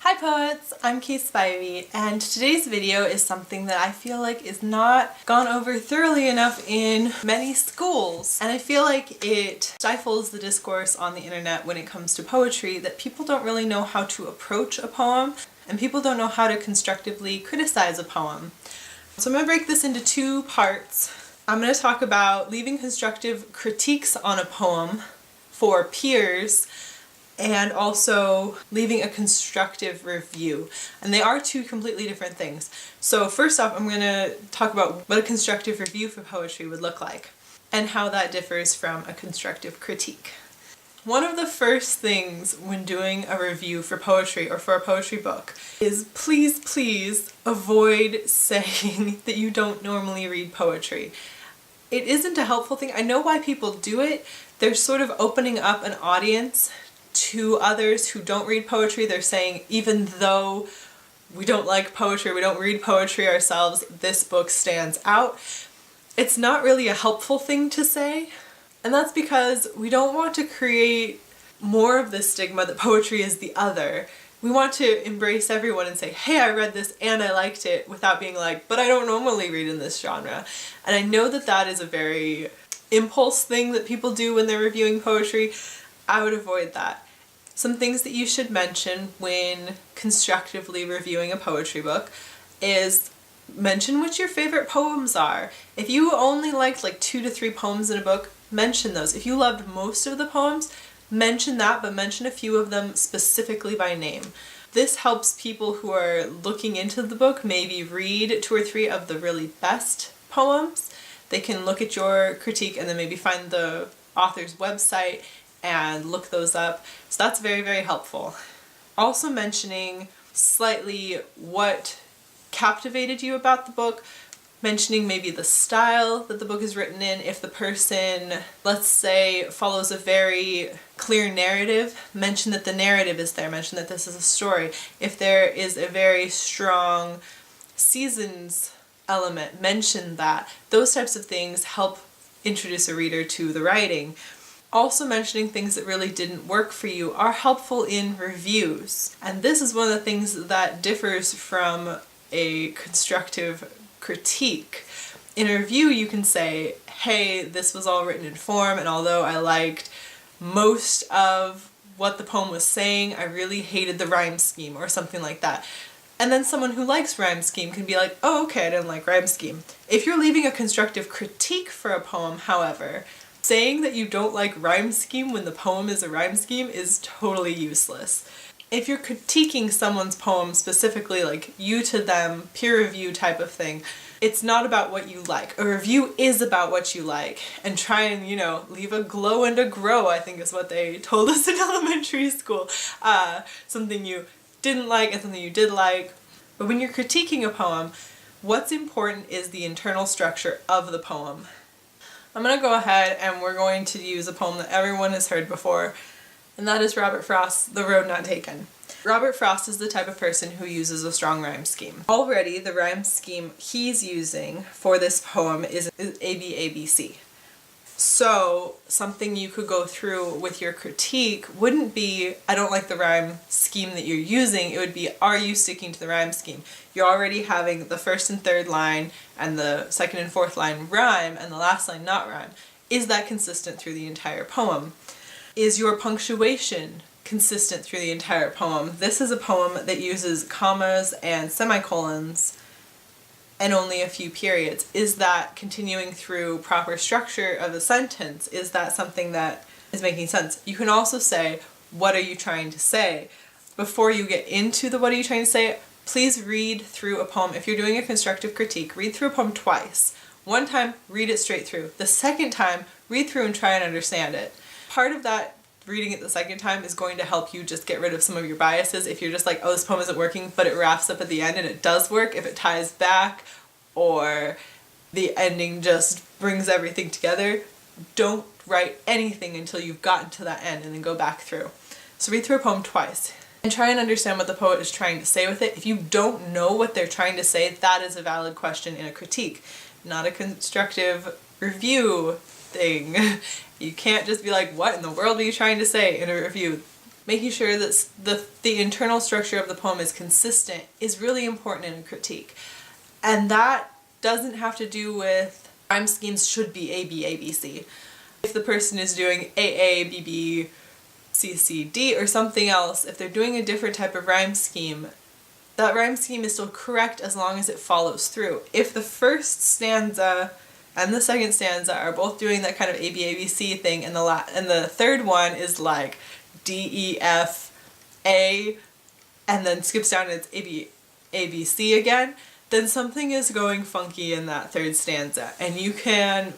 Hi poets, I'm Kaye Spivey, and today's video is something that I feel like is not gone over thoroughly enough in many schools. And I feel like it stifles the discourse on the internet when it comes to poetry, that people don't really know how to approach a poem, and people don't know how to constructively criticize a poem. So I'm going to break this into two parts. I'm going to talk about leaving constructive critiques on a poem for peers, and also leaving a constructive review. And they are two completely different things. So first off, I'm going to talk about what a constructive review for poetry would look like, and how that differs from a constructive critique. One of the first things when doing a review for poetry or for a poetry book is please avoid saying that you don't normally read poetry. It isn't a helpful thing. I know why people do it. They're sort of opening up an audience to others who don't read poetry. They're saying, even though we don't like poetry, we don't read poetry ourselves, this book stands out. It's not really a helpful thing to say, and that's because we don't want to create more of this stigma that poetry is the other. We want to embrace everyone and say, hey, I read this and I liked it, without being like, but I don't normally read in this genre. And I know that that is a very impulse thing that people do when they're reviewing poetry. I would avoid that. Some things that you should mention when constructively reviewing a poetry book is mention what your favorite poems are. If you only liked like 2 to 3 poems in a book, mention those. If you loved most of the poems, mention that, but mention a few of them specifically by name. This helps people who are looking into the book maybe read 2 or 3 of the really best poems. They can look at your critique and then maybe find the author's website and look those up. So that's very, very helpful. Also mentioning slightly what captivated you about the book, mentioning maybe the style that the book is written in. If the person, let's say, follows a very clear narrative, mention that the narrative is there, mention that this is a story. If there is a very strong seasons element, mention that. Those types of things help introduce a reader to the writing. Also mentioning things that really didn't work for you are helpful in reviews. And this is one of the things that differs from a constructive critique. In a review you can say, hey, this was all written in form, and although I liked most of what the poem was saying, I really hated the rhyme scheme, or something like that. And then someone who likes rhyme scheme can be like, oh, okay, I didn't like rhyme scheme. If you're leaving a constructive critique for a poem, however, saying that you don't like rhyme scheme when the poem is a rhyme scheme is totally useless. If you're critiquing someone's poem specifically, like you to them, peer review type of thing, it's not about what you like. A review is about what you like, and try and, leave a glow and a grow, I think is what they told us in elementary school. Something you didn't like and something you did like. But when you're critiquing a poem, what's important is the internal structure of the poem. I'm going to go ahead and we're going to use a poem that everyone has heard before, and that is Robert Frost's The Road Not Taken. Robert Frost is the type of person who uses a strong rhyme scheme. Already, the rhyme scheme he's using for this poem is ABABC. So something you could go through with your critique wouldn't be, I don't like the rhyme scheme that you're using, it would be, are you sticking to the rhyme scheme? You're already having the first and third line and the second and fourth line rhyme and the last line not rhyme. Is that consistent through the entire poem? Is your punctuation consistent through the entire poem? This is a poem that uses commas and semicolons and only a few periods. Is that continuing through proper structure of the sentence? Is that something that is making sense? You can also say, what are you trying to say? Before you get into the what are you trying to say, please read through a poem. If you're doing a constructive critique, read through a poem twice. One time, read it straight through. The second time, read through and try and understand it. Part of that reading it the second time is going to help you just get rid of some of your biases. If you're just like, oh, this poem isn't working, but it wraps up at the end and it does work, if it ties back or the ending just brings everything together, don't write anything until you've gotten to that end and then go back through. So read through a poem twice and try and understand what the poet is trying to say with it. If you don't know what they're trying to say, that is a valid question in a critique, not a constructive review thing. You can't just be like, what in the world are you trying to say in a review? making sure that the internal structure of the poem is consistent is really important in a critique. And that doesn't have to do with rhyme schemes should be A, B, A, B, C. If the person is doing A, A, B, B, C, C, D, or something else, if they're doing a different type of rhyme scheme, that rhyme scheme is still correct as long as it follows through. If the first stanza and the second stanza are both doing that kind of A, B, A, B, C thing, and the third one is like D, E, F, A, and then skips down and it's A, B, A, B, C again, then something is going funky in that third stanza. And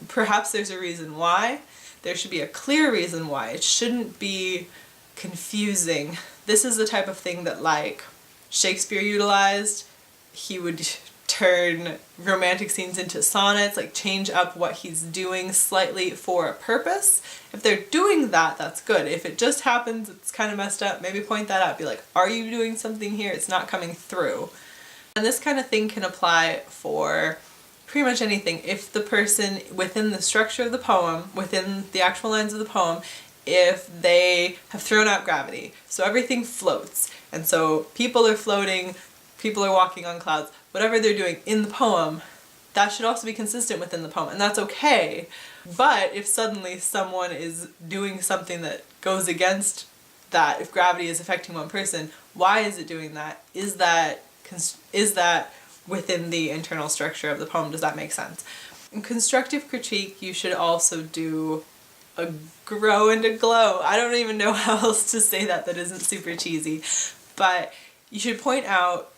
perhaps there's a reason why. There should be a clear reason why. It shouldn't be confusing. This is the type of thing that like Shakespeare utilized. He would turn romantic scenes into sonnets, like change up what he's doing slightly for a purpose. If they're doing that, that's good. If it just happens, it's kind of messed up, maybe point that out. Be like, are you doing something here? It's not coming through. And this kind of thing can apply for pretty much anything. If the person within the structure of the poem, within the actual lines of the poem, if they have thrown out gravity, so everything floats, and so people are floating, people are walking on clouds, whatever they're doing in the poem, that should also be consistent within the poem, and that's okay. But if suddenly someone is doing something that goes against that, if gravity is affecting one person, why is it doing that? Is that within the internal structure of the poem? Does that make sense? In constructive critique, you should also do a grow and a glow. I don't even know how else to say that isn't super cheesy, but you should point out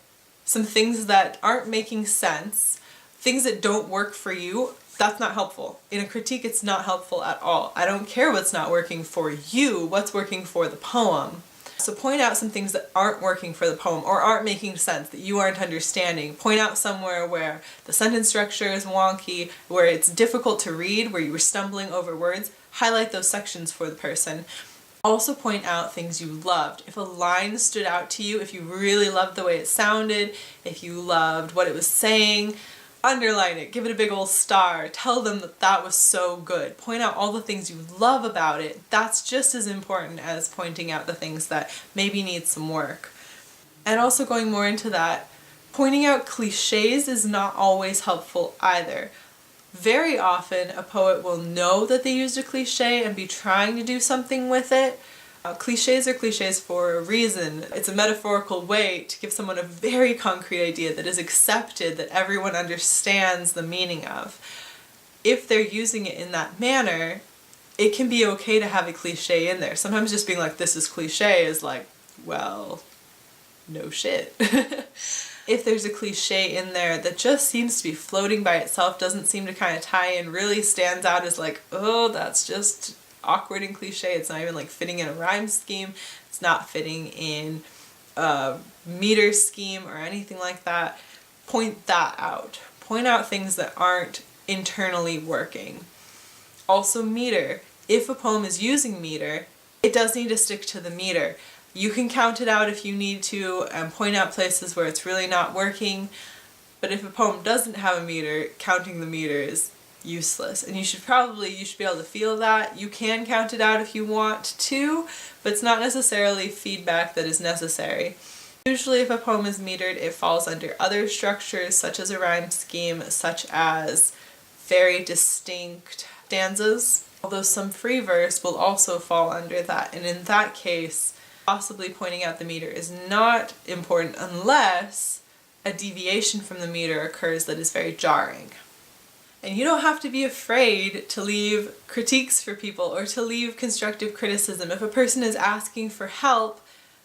some things that aren't making sense, things that don't work for you. That's not helpful. In a critique, it's not helpful at all. I don't care what's not working for you, what's working for the poem. So point out some things that aren't working for the poem or aren't making sense, that you aren't understanding. Point out somewhere where the sentence structure is wonky, where it's difficult to read, where you were stumbling over words. Highlight those sections for the person. Also point out things you loved. If a line stood out to you, if you really loved the way it sounded, if you loved what it was saying, underline it, give it a big old star, tell them that that was so good. Point out all the things you love about it. That's just as important as pointing out the things that maybe need some work. And also going more into that, pointing out cliches is not always helpful either. Very often a poet will know that they used a cliche and be trying to do something with it. Cliches are cliches for a reason. It's a metaphorical way to give someone a very concrete idea that is accepted, that everyone understands the meaning of. If they're using it in that manner, it can be okay to have a cliche in there. Sometimes just being like, this is cliche is like, well, no shit. If there's a cliche in there that just seems to be floating by itself, doesn't seem to kind of tie in, really stands out as like, oh, that's just awkward and cliche. It's not even like fitting in a rhyme scheme. It's not fitting in a meter scheme or anything like that. Point that out. Point out things that aren't internally working. Also meter. If a poem is using meter, it does need to stick to the meter. You can count it out if you need to and point out places where it's really not working, but if a poem doesn't have a meter, counting the meter is useless. And you should be able to feel that. You can count it out if you want to, but it's not necessarily feedback that is necessary. Usually if a poem is metered, it falls under other structures such as a rhyme scheme, such as very distinct stanzas, although some free verse will also fall under that, and in that case possibly pointing out the meter is not important unless a deviation from the meter occurs that is very jarring. And you don't have to be afraid to leave critiques for people or to leave constructive criticism. If a person is asking for help,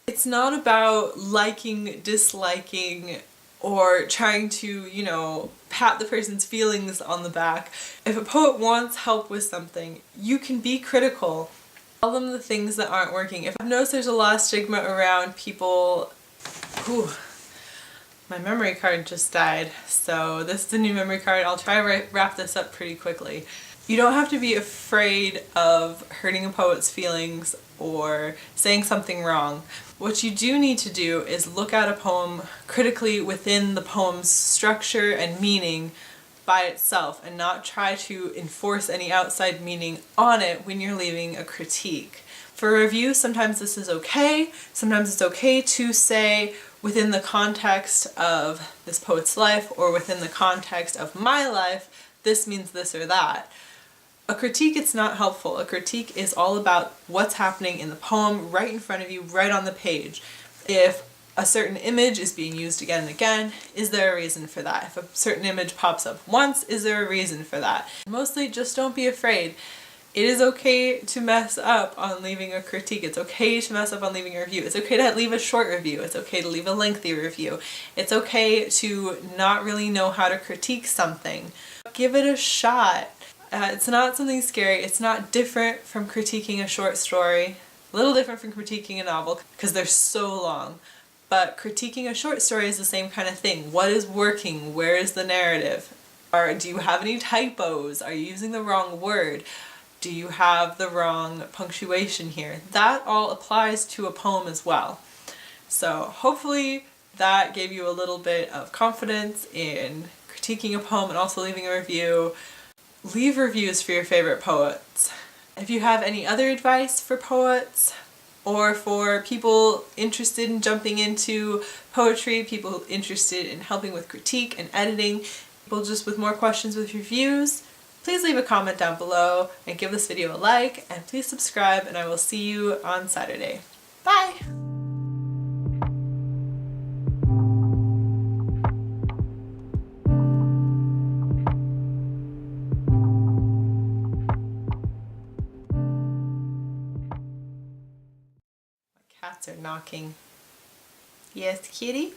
it's not about liking, disliking, or trying to, pat the person's feelings on the back. If a poet wants help with something, you can be critical. Tell them the things that aren't working. If I've noticed there's a lot of stigma around people... Ooh, my memory card just died, so this is a new memory card. I'll try to wrap this up pretty quickly. You don't have to be afraid of hurting a poet's feelings or saying something wrong. What you do need to do is look at a poem critically within the poem's structure and meaning by itself and not try to enforce any outside meaning on it when you're leaving a critique. For a review, sometimes this is okay. Sometimes it's okay to say, within the context of this poet's life or within the context of my life, this means this or that. A critique, it's not helpful. A critique is all about what's happening in the poem right in front of you, right on the page. If a certain image is being used again and again, is there a reason for that? If a certain image pops up once, is there a reason for that? Mostly just don't be afraid. It is okay to mess up on leaving a critique. It's okay to mess up on leaving a review. It's okay to leave a short review. It's okay to leave a lengthy review. It's okay to not really know how to critique something. Give it a shot. It's not something scary. It's not different from critiquing a short story. A little different from critiquing a novel because they're so long. But critiquing a short story is the same kind of thing. What is working? Where is the narrative? Do you have any typos? Are you using the wrong word? Do you have the wrong punctuation here? That all applies to a poem as well. So hopefully that gave you a little bit of confidence in critiquing a poem and also leaving a review. Leave reviews for your favorite poets. If you have any other advice for poets, or for people interested in jumping into poetry, people interested in helping with critique and editing, people just with more questions with reviews, please leave a comment down below and give this video a like, and please subscribe, and I will see you on Saturday. Bye! My cats are knocking. Yes, kitty?